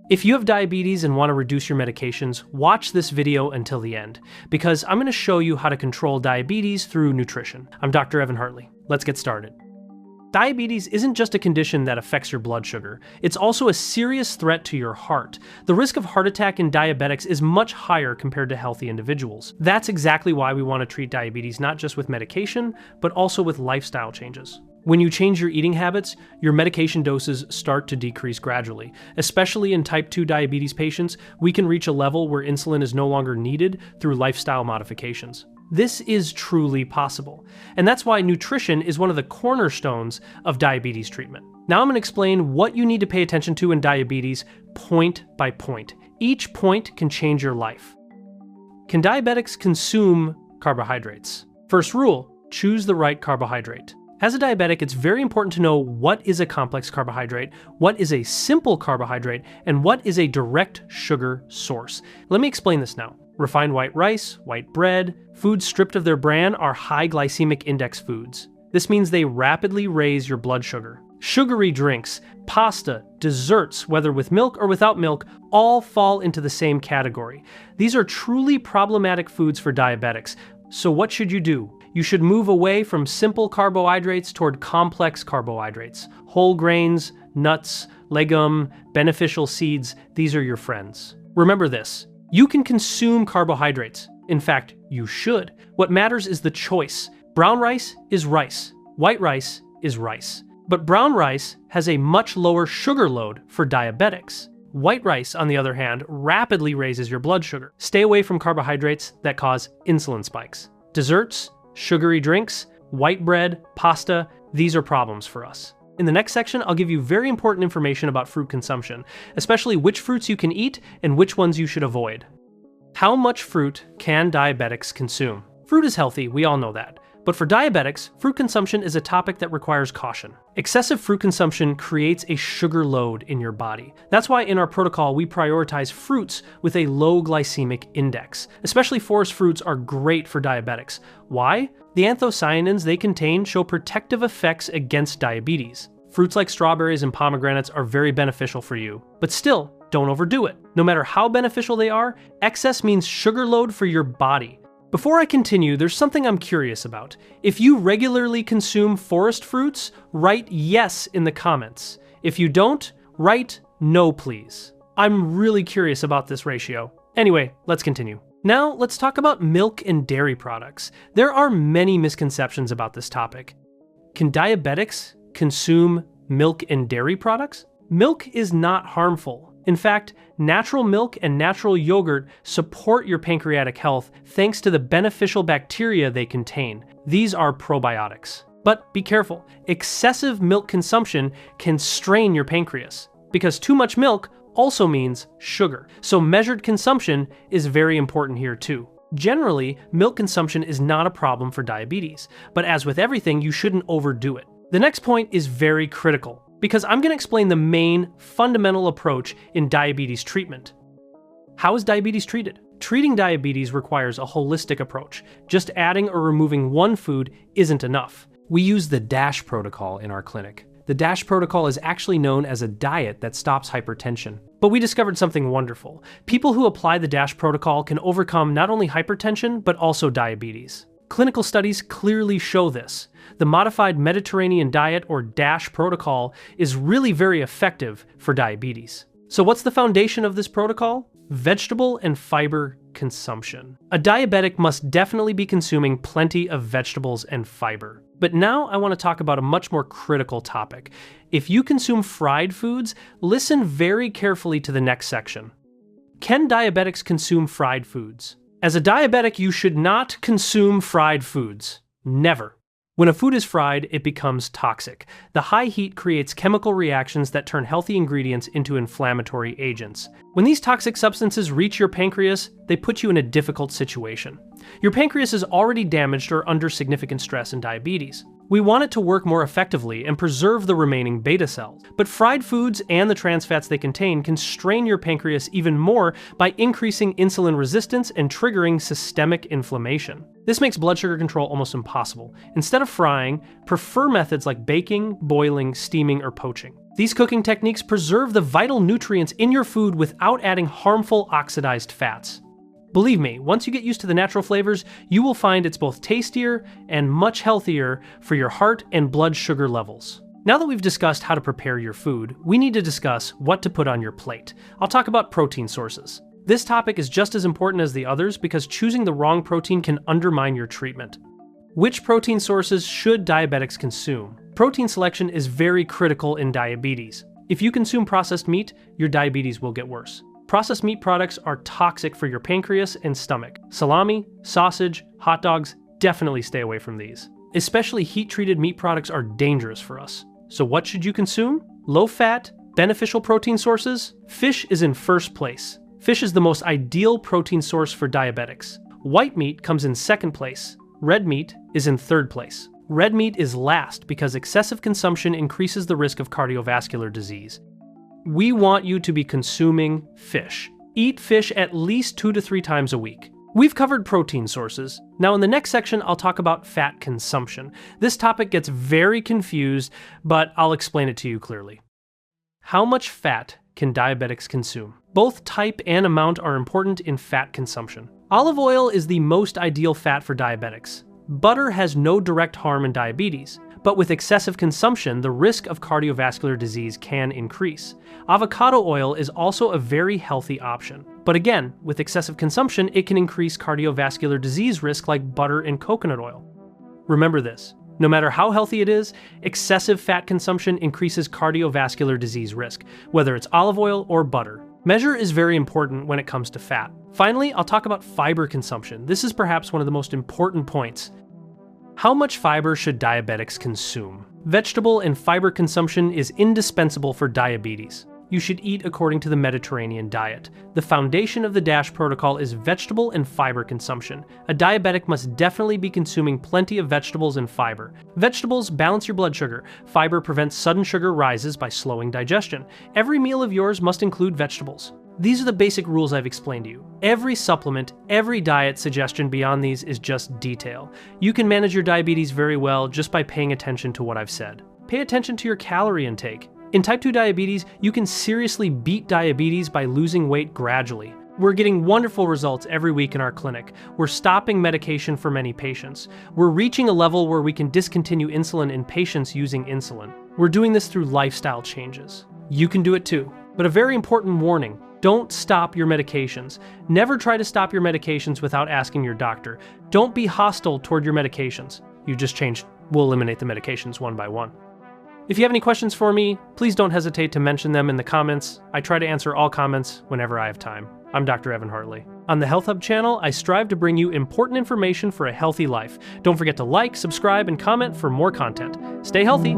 If you have diabetes and want to reduce your medications, watch this video until the end, because I'm going to show you how to control diabetes through nutrition. I'm Dr. Evan Hartley. Let's get started. Diabetes isn't just a condition that affects your blood sugar, it's also a serious threat to your heart. The risk of heart attack in diabetics is much higher compared to healthy individuals. That's exactly why we want to treat diabetes not just with medication, but also with lifestyle changes. When you change your eating habits, your medication doses start to decrease gradually. Especially in type 2 diabetes patients, we can reach a level where insulin is no longer needed through lifestyle modifications. This is truly possible, and that's why nutrition is one of the cornerstones of diabetes treatment. Now I'm going to explain what you need to pay attention to in diabetes point by point. Each point can change your life. Can diabetics consume carbohydrates? First rule, choose the right carbohydrate. As a diabetic, it's very important to know what is a complex carbohydrate, what is a simple carbohydrate, and what is a direct sugar source. Let me explain this now. Refined white rice, white bread, foods stripped of their bran are high glycemic index foods. This means they rapidly raise your blood sugar. Sugary drinks, pasta, desserts, whether with milk or without milk, all fall into the same category. These are truly problematic foods for diabetics. So what should you do? You should move away from simple carbohydrates toward complex carbohydrates. Whole grains, nuts, legume, beneficial seeds, these are your friends. Remember this, you can consume carbohydrates. In fact, you should. What matters is the choice. Brown rice is rice. White rice is rice. But brown rice has a much lower sugar load for diabetics. White rice, on the other hand, rapidly raises your blood sugar. Stay away from carbohydrates that cause insulin spikes. Desserts, sugary drinks, white bread, pasta, these are problems for us. In the next section, I'll give you very important information about fruit consumption, especially which fruits you can eat and which ones you should avoid. How much fruit can diabetics consume? Fruit is healthy, we all know that. But for diabetics, fruit consumption is a topic that requires caution. Excessive fruit consumption creates a sugar load in your body. That's why in our protocol, we prioritize fruits with a low glycemic index. Especially forest fruits are great for diabetics. Why? The anthocyanins they contain show protective effects against diabetes. Fruits like strawberries and pomegranates are very beneficial for you. But still, don't overdo it. No matter how beneficial they are, excess means sugar load for your body. Before I continue, there's something I'm curious about. If you regularly consume forest fruits, write yes in the comments. If you don't, write no please. I'm really curious about this ratio. Anyway, let's continue. Now let's talk about milk and dairy products. There are many misconceptions about this topic. Can diabetics consume milk and dairy products? Milk is not harmful. In fact, natural milk and natural yogurt support your pancreatic health thanks to the beneficial bacteria they contain. These are probiotics. But be careful, excessive milk consumption can strain your pancreas, because too much milk also means sugar. So measured consumption is very important here too. Generally, milk consumption is not a problem for diabetes, but as with everything, you shouldn't overdo it. The next point is very critical, because I'm going to explain the main fundamental approach in diabetes treatment. How is diabetes treated? Treating diabetes requires a holistic approach. Just adding or removing one food isn't enough. We use the DASH protocol in our clinic. The DASH protocol is actually known as a diet that stops hypertension. But we discovered something wonderful. People who apply the DASH protocol can overcome not only hypertension, but also diabetes. Clinical studies clearly show this. The modified Mediterranean diet, or DASH protocol, is really very effective for diabetes. So what's the foundation of this protocol? Vegetable and fiber consumption. A diabetic must definitely be consuming plenty of vegetables and fiber. But now I want to talk about a much more critical topic. If you consume fried foods, listen very carefully to the next section. Can diabetics consume fried foods? As a diabetic, you should not consume fried foods. Never. When a food is fried, it becomes toxic. The high heat creates chemical reactions that turn healthy ingredients into inflammatory agents. When these toxic substances reach your pancreas, they put you in a difficult situation. Your pancreas is already damaged or under significant stress in diabetes. We want it to work more effectively and preserve the remaining beta cells. But fried foods and the trans fats they contain can strain your pancreas even more by increasing insulin resistance and triggering systemic inflammation. This makes blood sugar control almost impossible. Instead of frying, prefer methods like baking, boiling, steaming, or poaching. These cooking techniques preserve the vital nutrients in your food without adding harmful oxidized fats. Believe me, once you get used to the natural flavors, you will find it's both tastier and much healthier for your heart and blood sugar levels. Now that we've discussed how to prepare your food, we need to discuss what to put on your plate. I'll talk about protein sources. This topic is just as important as the others because choosing the wrong protein can undermine your treatment. Which protein sources should diabetics consume? Protein selection is very critical in diabetes. If you consume processed meat, your diabetes will get worse. Processed meat products are toxic for your pancreas and stomach. Salami, sausage, hot dogs, definitely stay away from these. Especially heat-treated meat products are dangerous for us. So what should you consume? Low-fat, beneficial protein sources? Fish is in first place. Fish is the most ideal protein source for diabetics. White meat comes in second place. Red meat is in third place. Red meat is last because excessive consumption increases the risk of cardiovascular disease. We want you to be consuming fish. Eat fish at least 2 to 3 times a week. We've covered protein sources. Now in the next section, I'll talk about fat consumption. This topic gets very confused, but I'll explain it to you clearly. How much fat can diabetics consume? Both type and amount are important in fat consumption. Olive oil is the most ideal fat for diabetics. Butter has no direct harm in diabetes, but with excessive consumption, the risk of cardiovascular disease can increase. Avocado oil is also a very healthy option. But again, with excessive consumption, it can increase cardiovascular disease risk like butter and coconut oil. Remember this, no matter how healthy it is, excessive fat consumption increases cardiovascular disease risk, whether it's olive oil or butter. Measure is very important when it comes to fat. Finally, I'll talk about fiber consumption. This is perhaps one of the most important points. How much fiber should diabetics consume? Vegetable and fiber consumption is indispensable for diabetes. You should eat according to the Mediterranean diet. The foundation of the DASH protocol is vegetable and fiber consumption. A diabetic must definitely be consuming plenty of vegetables and fiber. Vegetables balance your blood sugar. Fiber prevents sudden sugar rises by slowing digestion. Every meal of yours must include vegetables. These are the basic rules I've explained to you. Every supplement, every diet suggestion beyond these is just detail. You can manage your diabetes very well just by paying attention to what I've said. Pay attention to your calorie intake. In type 2 diabetes, you can seriously beat diabetes by losing weight gradually. We're getting wonderful results every week in our clinic. We're stopping medication for many patients. We're reaching a level where we can discontinue insulin in patients using insulin. We're doing this through lifestyle changes. You can do it too. But a very important warning. Don't stop your medications. Never try to stop your medications without asking your doctor. Don't be hostile toward your medications. You just changed. We'll eliminate the medications one by one. If you have any questions for me, please don't hesitate to mention them in the comments. I try to answer all comments whenever I have time. I'm Dr. Evan Hartley. On the HealthHub channel, I strive to bring you important information for a healthy life. Don't forget to like, subscribe, and comment for more content. Stay healthy.